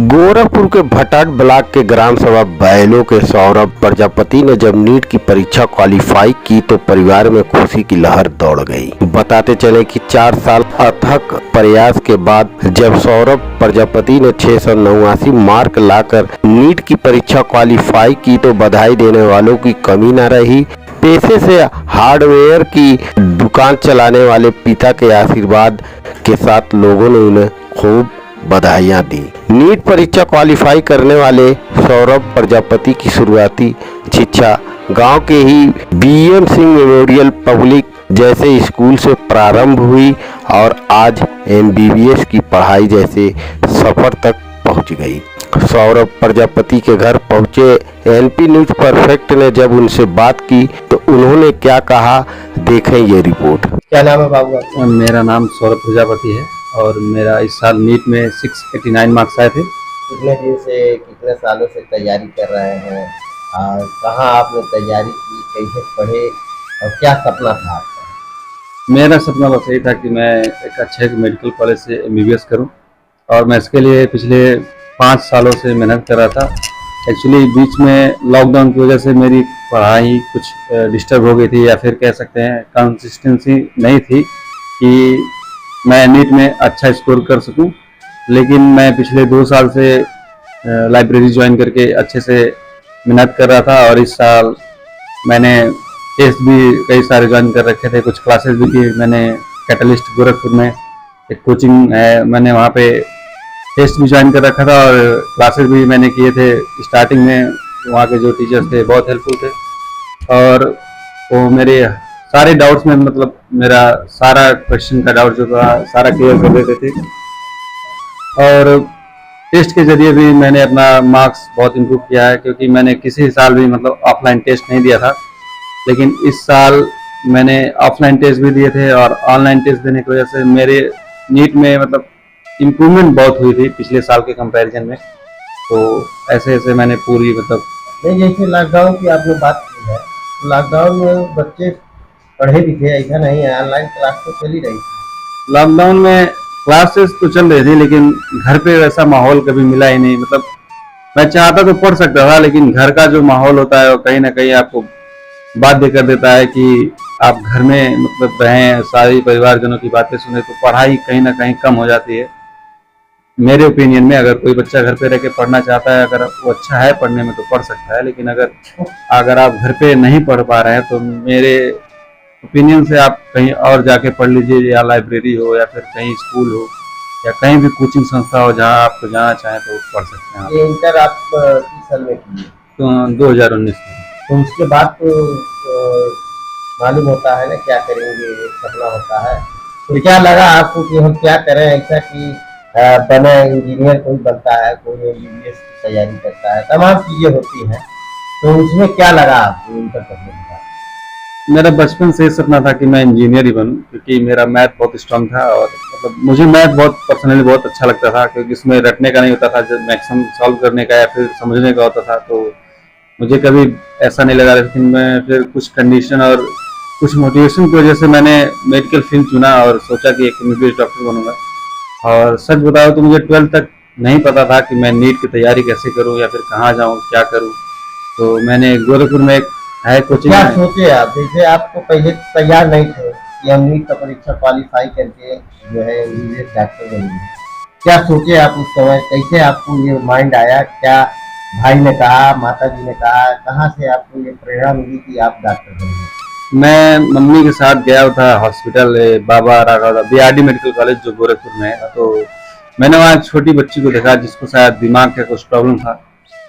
गोरखपुर के भटाट ब्लॉक के ग्राम सभा बैलों के सौरभ प्रजापति ने जब नीट की परीक्षा क्वालिफाई की तो परिवार में खुशी की लहर दौड़ गई। बताते चले कि 4 साल अथक प्रयास के बाद जब सौरभ प्रजापति ने 689 मार्क लाकर नीट की परीक्षा क्वालिफाई की तो बधाई देने वालों की कमी न रही। पेशे से हार्डवेयर की दुकान चलाने वाले पिता के आशीर्वाद के साथ लोगों ने उन्हें खूब बधाइयां दी। नीट परीक्षा क्वालिफाई करने वाले सौरभ प्रजापति की शुरुआती शिक्षा गांव के ही बीएम सिंह मेमोरियल पब्लिक जैसे स्कूल से प्रारंभ हुई और आज एमबीबीएस की पढ़ाई जैसे सफर तक पहुंच गई। सौरभ प्रजापति के घर पहुंचे एनपी न्यूज परफेक्ट ने जब उनसे बात की तो उन्होंने क्या कहा, देखें ये रिपोर्ट। क्या नाम है बाबू? मेरा नाम सौरभ प्रजापति है और मेरा इस साल नीट में 689 मार्क्स आए थे। कितने दिन से कितने सालों से तैयारी कर रहे हैं? कहाँ आपने तैयारी की, कैसे पढ़े और क्या सपना था आपका? मेरा सपना बस यही था कि मैं एक अच्छे मेडिकल कॉलेज से एमबीबीएस करूं और मैं इसके लिए पिछले 5 सालों से मेहनत कर रहा था। एक्चुअली बीच में लॉकडाउन की वजह से मेरी पढ़ाई कुछ डिस्टर्ब हो गई थी या फिर कह सकते हैं कंसिस्टेंसी नहीं थी कि मैं नीट में अच्छा स्कोर कर सकूं। लेकिन मैं पिछले 2 साल से लाइब्रेरी ज्वाइन करके अच्छे से मेहनत कर रहा था और इस साल मैंने टेस्ट भी कई सारे ज्वाइन कर रखे थे, कुछ क्लासेस भी की। मैंने कैटलिस्ट गोरखपुर में एक कोचिंग है, मैंने वहाँ पे टेस्ट भी ज्वाइन कर रखा था और क्लासेस भी मैंने किए थे। स्टार्टिंग में वहाँ के जो टीचर्स थे बहुत हेल्पफुल थे और वो मेरे सारे डाउट्स में मतलब मेरा सारा क्वेश्चन का डाउट जो था सारा क्लियर कर देते थे और टेस्ट के जरिए भी मैंने अपना मार्क्स बहुत इम्प्रूव किया है, क्योंकि मैंने किसी साल भी मतलब ऑफलाइन टेस्ट नहीं दिया था। लेकिन इस साल मैंने ऑफलाइन टेस्ट भी दिए थे और ऑनलाइन टेस्ट देने की वजह से मेरे नीट में मतलब इम्प्रूवमेंट बहुत हुई थी पिछले साल के कंपैरिजन में। तो ऐसे ऐसे मैंने पूरी मतलब नहीं, जैसे लॉकडाउन की आपने बात की है, लॉकडाउन में बच्चे पढ़े भी थे, ऐसा नहीं है? ऑनलाइन क्लास तो चल ही रही थी। लॉकडाउन में क्लासेस तो चल रही थी लेकिन घर पे वैसा माहौल कभी मिला ही नहीं। मतलब मैं चाहता तो पढ़ सकता था लेकिन घर का जो माहौल होता है वो कहीं ना कहीं आपको बाध्य कर देता है कि आप घर में मतलब रहें, सारी परिवारजनों की बातें सुने, तो पढ़ाई कहीं ना कहीं कम हो जाती है। मेरे ओपिनियन में अगर कोई बच्चा घर पे रह के पढ़ना चाहता है, अगर वो अच्छा है पढ़ने में तो पढ़ सकता है। लेकिन अगर आप घर पे नहीं पढ़ पा रहे हैं तो मेरे ओपिनियन से आप कहीं और जाके पढ़ लीजिए, या लाइब्रेरी हो या फिर कहीं स्कूल हो या कहीं भी कोचिंग संस्था हो जहाँ आपको जाना चाहें तो पढ़ सकते हैं। ये इंटर आप किस साल में किए? तो 2019 में। तो उसके बाद तो मालूम होता है ना क्या करेंगे, सपना होता है। तो क्या लगा आपको कि हम क्या करें ऐसा कि बने? इंजीनियर कोई बनता है, कोई एमबीबीएस की तैयारी करता है, तमाम चीजें होती हैं। तो उसमें क्या लगा आपको इंटर करने के बाद? मेरा बचपन से सपना था कि मैं इंजीनियर ही बनूं, क्योंकि मेरा मैथ बहुत स्ट्रांग था और मतलब मुझे मैथ बहुत पर्सनली बहुत अच्छा लगता था, क्योंकि इसमें रटने का नहीं होता था, जब मैक्सिमम सॉल्व करने का या फिर समझने का होता था। तो मुझे कभी ऐसा नहीं लगा। लेकिन मैं फिर कुछ कंडीशन और कुछ मोटिवेशन की वजह से मैंने मेडिकल फील्ड चुना और सोचा कि एक एमबीबीएस डॉक्टर बनूंगा। और सच बताओ तो मुझे 12 तक नहीं पता था कि मैं नीट की तैयारी कैसे करूं या फिर कहाँ जाऊं, क्या करूं। तो मैंने गोरखपुर में एक है कोचिंग। क्या सोचे आप? जैसे आप तो पहले तैयार नहीं थे कि हम नीट का परीक्षा क्वालिफाई करके जो है एमबीबीएस डॉक्टर बनेंगे, क्या सोचे आप उस समय? कैसे आपको ये माइंड आया? क्या भाई ने कहा, माता जी ने कहा, कहाँ से आपको ये प्रेरणा मिली कि आप डॉक्टर बनेंगे? मैं मम्मी के साथ गया था हॉस्पिटल बाबा राघव बीआरडी मेडिकल कॉलेज जो गोरखपुर में है। तो मैंने वहाँ एक छोटी बच्ची को देखा जिसको शायद दिमाग का कुछ प्रॉब्लम था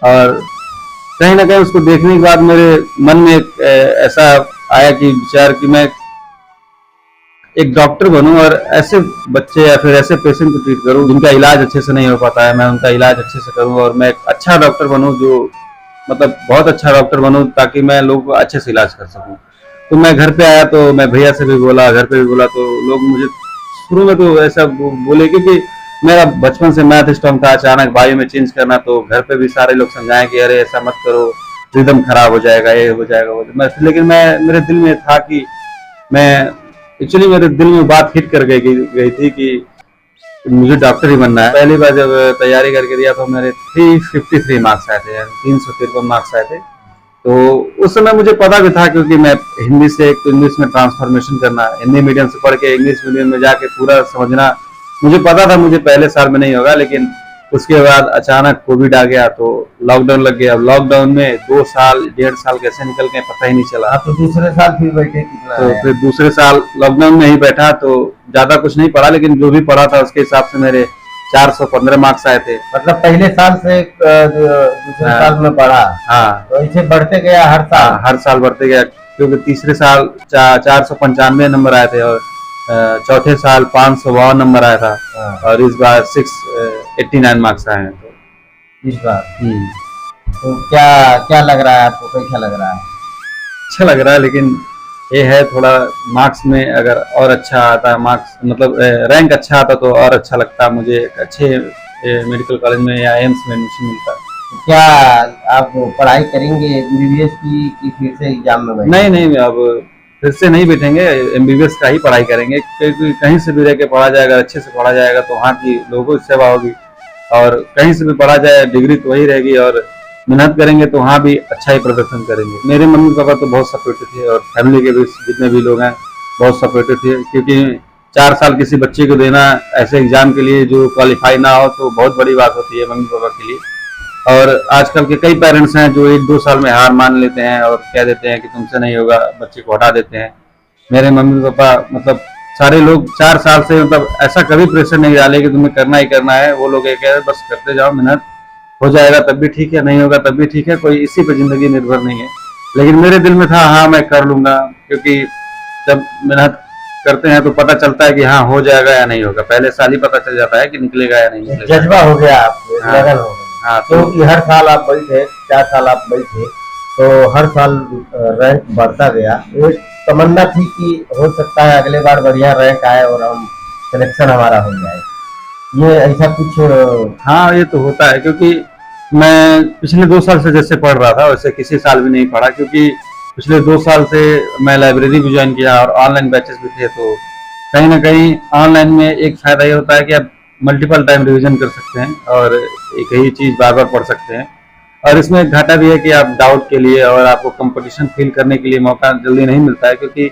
और कहीं ना कहीं उसको देखने के बाद मेरे मन में एक ऐसा आया कि विचार कि मैं एक डॉक्टर बनूं और ऐसे बच्चे या फिर ऐसे पेशेंट को ट्रीट करूं जिनका इलाज अच्छे से नहीं हो पाता है, मैं उनका इलाज अच्छे से करूं और मैं एक अच्छा डॉक्टर बनूं, जो मतलब बहुत अच्छा डॉक्टर बनूं, ताकि मैं लोगों को अच्छे से इलाज कर सकूं। तो मैं घर पे आया तो मैं भैया से भी बोला, घर पे भी बोला, तो लोग मुझे शुरू में तो ऐसा बोले क्योंकि मेरा बचपन से मैथ स्ट्रांग था। अचानक बायो में चेंज करना, तो घर पे भी सारे लोग समझाएं कि अरे ऐसा मत करो, रिदम खराब हो जाएगा, ये हो जाएगा वो। लेकिन मेरे दिल में था कि मैं एक्चुअली मेरे दिल में बात हिट कर गई थी कि मुझे डॉक्टर ही बनना है। पहली बार जब तैयारी करके दिया तो मेरे 353 मार्क्स आए थे, यार 353 मार्क्स आए थे। तो उस समय मुझे पता भी था, क्योंकि मैं हिंदी से एक तो इंग्लिश में ट्रांसफॉर्मेशन करना, हिंदी मीडियम से पढ़ के इंग्लिश मीडियम में जाके पूरा समझना, मुझे पता था मुझे पहले साल में नहीं होगा। लेकिन उसके बाद अचानक कोविड आ गया तो लॉकडाउन लग गया। अब लॉकडाउन में 2 साल 1.5 साल कैसे निकल गए पता ही नहीं चला। आप तो दूसरे साल फिर बैठे कितना तो आया? फिर दूसरे साल लॉकडाउन में ही बैठा तो ज्यादा कुछ नहीं पढ़ा, लेकिन जो भी पढ़ा था उसके हिसाब से मेरे 415 मार्क्स आए थे। मतलब पहले साल से दूसरे हाँ। साल में बढ़ा, हाँ, तो ऐसे बढ़ते गया हर साल। हर साल बढ़ते गया, क्योंकि तीसरे साल 495 नंबर आए थे और चौथे साल 552 नंबर आया था हाँ, और इस बार 689 मार्क्स आए हैं। तो इस बार तो क्या क्या लग रहा है आपको, कैसा लग रहा है? अच्छा लग रहा है, लेकिन ये है थोड़ा मार्क्स में अगर और अच्छा आता, मार्क्स मतलब रैंक अच्छा आता तो और अच्छा लगता मुझे, एक अच्छे मेडिकल कॉलेज में या एम्स में एडमिशन मिलता। तो क्या आप पढ़ाई करेंगे एमबीबीएस की कि फिर से एग्जाम में बैठेंगे? नहीं, अब फिर से नहीं बैठेंगे, एमबीबीएस का ही पढ़ाई करेंगे, क्योंकि कहीं से भी रह के पढ़ा जाएगा, अच्छे से पढ़ा जाएगा तो वहाँ की लोगों की सेवा होगी। और कहीं से भी पढ़ा जाए डिग्री तो वही रहेगी, और मेहनत करेंगे तो वहाँ भी अच्छा ही प्रदर्शन करेंगे। मेरे मम्मी पापा तो बहुत सपोर्टिव थे और फैमिली के भी जितने भी लोग हैं बहुत सपोर्टिव थे, क्योंकि 4 साल किसी बच्चे को देना ऐसे एग्जाम के लिए जो क्वालिफाई ना हो तो बहुत बड़ी बात होती है मम्मी पापा के लिए। और आजकल के कई पेरेंट्स हैं जो 1-2 साल में हार मान लेते हैं और कह देते हैं कि तुमसे नहीं होगा, बच्चे को हटा देते हैं। मेरे मम्मी पापा मतलब सारे लोग 4 साल से मतलब ऐसा कभी प्रेशर नहीं डाले कि तुम्हें करना ही करना है। वो लोग ये कह रहे बस करते जाओ, मेहनत हो जाएगा तब भी ठीक है, नहीं होगा तब भी ठीक है, कोई इसी पे जिंदगी निर्भर नहीं है। लेकिन मेरे दिल में था हाँ मैं कर लूंगा, क्योंकि जब मेहनत करते हैं तो पता चलता है कि हाँ हो जाएगा या नहीं होगा, पहले साल ही पता चल जाता है कि निकलेगा या नहीं निकलेगा। जज्बा हो गया आपको, हाँ। लगन हो गई। हाँ, क्योंकि हर साल आप बैठे, 4 साल आप बैठे, तो हर साल रैंक बढ़ता गया। एक तमन्ना थी कि हो सकता है अगले बार बढ़िया रैंक आए और हम सिलेक्शन हमारा हो जाए, ये ऐसा कुछ? हाँ ये तो होता है, क्योंकि मैं पिछले 2 साल से जैसे पढ़ रहा था वैसे किसी साल भी नहीं पढ़ा, क्योंकि पिछले 2 साल से मैं लाइब्रेरी भी ज्वाइन किया और ऑनलाइन बैचेस भी थे। तो कहीं ना कहीं ऑनलाइन में एक फायदा ये होता है कि आप मल्टीपल टाइम रिवीजन कर सकते हैं और एक ही चीज बार बार पढ़ सकते हैं। और इसमें एक घाटा भी है कि आप डाउट के लिए और आपको कंपटीशन फील करने के लिए मौका जल्दी नहीं मिलता है, क्योंकि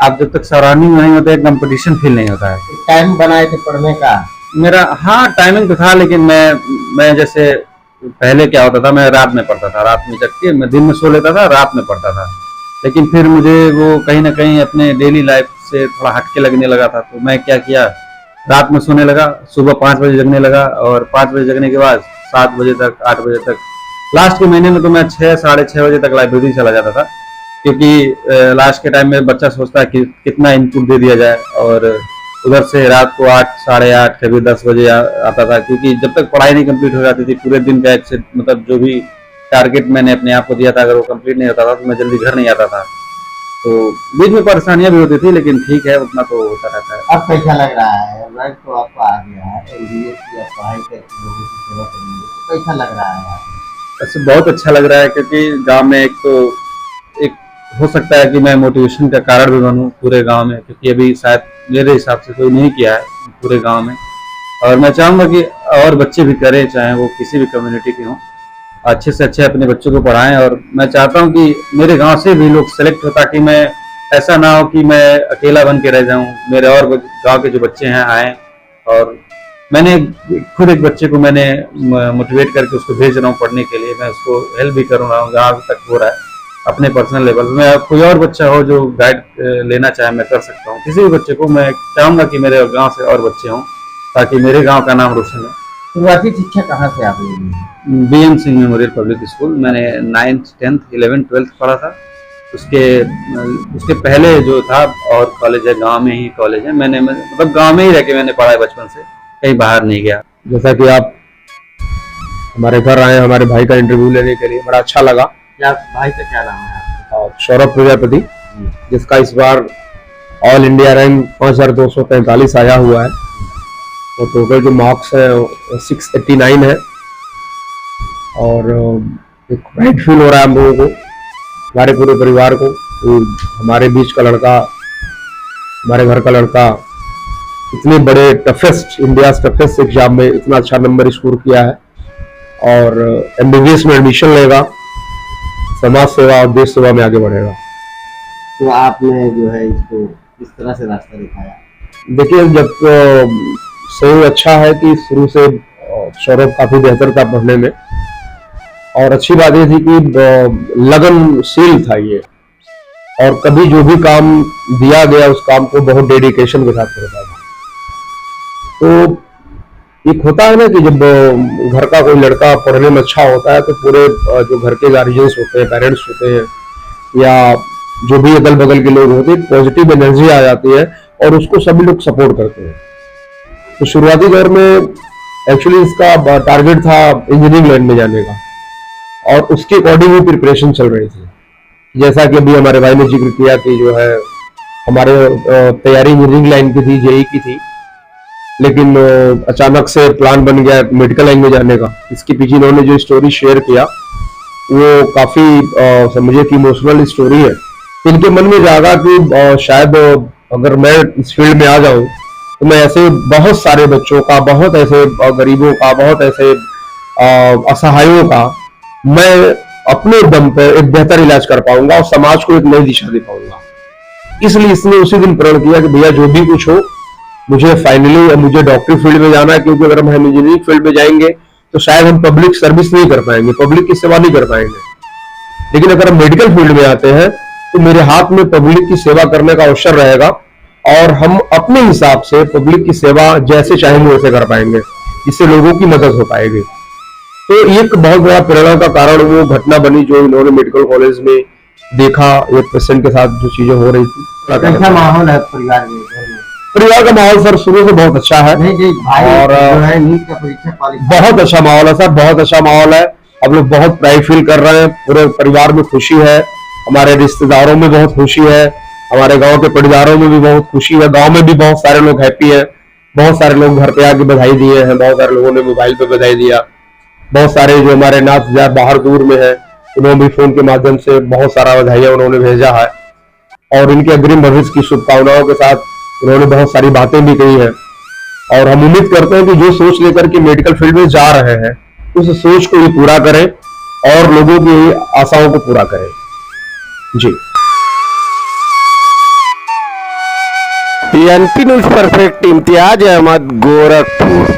आप जब तक सराउंडिंग में नहीं होते कंपटीशन फील नहीं होता है। टाइम बनाए थे पढ़ने का? मेरा हाँ टाइमिंग तो था, लेकिन मैं जैसे पहले क्या होता था, मैं रात में पढ़ता था, रात में जग के मैं दिन में सो लेता था, रात में पढ़ता था। लेकिन फिर मुझे वो कहीं ना कहीं अपने डेली लाइफ से थोड़ा हटके लगने लगा था, तो मैं क्या किया, रात में सोने लगा, सुबह 5 बजे जगने लगा और 5 बजे जगने के बाद 7 बजे तक 8 बजे तक, लास्ट के महीने में तो मैं 6 साढ़े 6 बजे तक लाइब्रेरी चला जाता था, क्योंकि लास्ट के टाइम में बच्चा सोचता है कि कितना इनपुट दे दिया जाए। और उधर से रात को 8 साढ़े 8 कभी 10 बजे आता था, क्योंकि जब तक पढ़ाई नहीं कंप्लीट हो जाती थी पूरे दिन का एक मतलब जो भी टारगेट मैंने अपने आप को दिया था अगर वो कंप्लीट नहीं होता था तो मैं जल्दी घर नहीं आता था। तो बीच में परेशानियां भी होती थी, लेकिन ठीक है उतना तो होता रहता है। अब कैसा लग रहा है? रैंक तो आपका आ गया है, एमबीबीएस की आप पढ़ाई करके लोगों की सेवा करेंगे, तो कैसा लग रहा है? वैसे बहुत अच्छा लग रहा है, क्योंकि गांव में एक हो सकता है कि मैं मोटिवेशन का कारण भी बनूं पूरे गांव में, क्योंकि अभी शायद मेरे हिसाब से कोई नहीं किया है पूरे गांव में। और मैं चाहूंगा कि और बच्चे भी करें, चाहे वो किसी भी कम्युनिटी के हों, अच्छे से अच्छे अपने बच्चों को पढ़ाएं। और मैं चाहता हूं कि मेरे गांव से भी लोग सेलेक्ट हो, ताकि मैं ऐसा ना हो कि मैं अकेला बन के रह जाऊं, मेरे और गांव के जो बच्चे हैं आए। और मैंने खुद एक बच्चे को मैंने मोटिवेट करके उसको भेज रहा हूँ पढ़ने के लिए, मैं उसको हेल्प भी कर रहा हूँ जहाँ तक हो रहा है अपने पर्सनल लेवल में। कोई और बच्चा हो जो गाइड लेना चाहे मैं कर सकता हूँ, किसी भी बच्चे को मैं चाहूंगा कि मेरे गांव से और बच्चे हों, ताकि मेरे गांव का नाम रोशन हो। शुरुआती शिक्षा कहाँ से आप लेंगे? BM Singh memorial public school, मैंने 9th 10th 11th 12th पढ़ा था। उसके पहले जो था और कॉलेज है, गांव में ही कॉलेज है, मैंने मतलब गांव में ही रह के मैंने पढ़ा है बचपन से, कहीं बाहर नहीं गया। जैसा कि आप हमारे घर आए हमारे भाई का इंटरव्यू लेने के लिए, बड़ा अच्छा लगा। क्या भाई का क्या नाम है आपका? और सौरभ प्रजापति, जिसका इस बार ऑल इंडिया रैंक 5243 आया हुआ है। तो टोटल जो मार्क्स है 689 है। और एक प्राइड फील हो रहा है हम लोगों को, हमारे पूरे परिवार को, हमारे बीच का लड़का, हमारे घर का लड़का इतने बड़े टफेस्ट, इंडिया टफेस्ट एग्जाम में इतना अच्छा नंबर स्कोर किया है और एमबीबीएस में एडमिशन लेगा, समाज सेवा और देश सेवा में आगे बढ़ेगा। तो आपने जो है इसको किस तरह से रास्ता दिखाया? देखिए, जब सही अच्छा है कि शुरू से सौरभ काफी बेहतर था पढ़ने में, और अच्छी बात ये थी कि लगनशील था ये, और कभी जो भी काम दिया गया उस काम को बहुत डेडिकेशन के साथ करता था। तो एक होता है ना कि जब घर का कोई लड़का पढ़ने में अच्छा होता है तो पूरे जो घर के गार्जियंस होते हैं, पेरेंट्स होते हैं, या जो भी अगल बगल के लोग होते हैं, पॉजिटिव एनर्जी आ जाती है और उसको सभी लोग सपोर्ट करते हैं। तो शुरुआती दौर में एक्चुअली इसका टारगेट था इंजीनियरिंग लाइन में जाने का, और उसके अकॉर्डिंग ही प्रिपरेशन चल रही थी। जैसा कि अभी हमारे भाई ने जिक्र किया कि जो है हमारे तैयारी इंजीनियरिंग लाइन की थी, जेई की थी, लेकिन अचानक से प्लान बन गया मेडिकल लाइन में जाने का। इसके पीछे इन्होंने जो स्टोरी शेयर किया वो काफी समझिए कि इमोशनल स्टोरी है। इनके मन में जागा कि शायद अगर मैं इस फील्ड में आ जाऊं तो मैं ऐसे बहुत सारे बच्चों का, बहुत ऐसे गरीबों का, बहुत ऐसे असहायों का मैं अपने दम पर एक बेहतर इलाज कर पाऊंगा और समाज को एक नई दिशा दे पाऊंगा। इसलिए इसने उसी दिन प्रण किया कि भैया जो भी कुछ हो, मुझे फाइनली मुझे डॉक्टरी फील्ड में जाना है, क्योंकि अगर हम इंजीनियरिंग फील्ड में जाएंगे तो शायद हम पब्लिक सर्विस नहीं कर पाएंगे, पब्लिक की सेवा नहीं कर पाएंगे। लेकिन अगर हम मेडिकल फील्ड में आते हैं तो मेरे हाथ में पब्लिक की सेवा करने का अवसर रहेगा, और हम अपने हिसाब से पब्लिक की सेवा जैसे चाहेंगे वैसे कर पाएंगे, इससे लोगों की मदद हो पाएगी। तो एक बहुत बड़ा प्रेरणा का कारण वो घटना बनी जो इन्होंने मेडिकल कॉलेज में देखा, एक पेशेंट के साथ जो चीजें हो रही थी। कैसा माहौल है परिवार में? परिवार का माहौल सर शुरू से बहुत अच्छा है, नहीं जी, भाई और जो है नीट का परीक्षा क्वालिफाई, बहुत अच्छा माहौल है सर, बहुत अच्छा माहौल है। हम लोग बहुत प्राउड फील कर रहे हैं, पूरे परिवार में खुशी है, हमारे रिश्तेदारों में बहुत खुशी है, हमारे गांव के परिवारों में भी बहुत खुशी है, गांव में भी बहुत सारे लोग हैप्पी है, बहुत सारे लोग घर पे आके बधाई दिए हैं, बहुत सारे लोगों ने मोबाइल पे बधाई दिया, बहुत सारे जो हमारे नातेदार बाहर दूर में है उन्होंने भी फोन के माध्यम से बहुत सारा बधाइयां उन्होंने भेजा है, और इनके अग्रिम भविष्य की शुभकामनाओं के साथ उन्होंने बहुत सारी बातें भी कही है। और हम उम्मीद करते हैं कि जो सोच लेकर के मेडिकल फील्ड में जा रहे हैं उस सोच को ये पूरा करें और लोगों की आशाओं को पूरा करें। जी। NP news perfect, Imtiyaz Ahmad, Gorakhpur.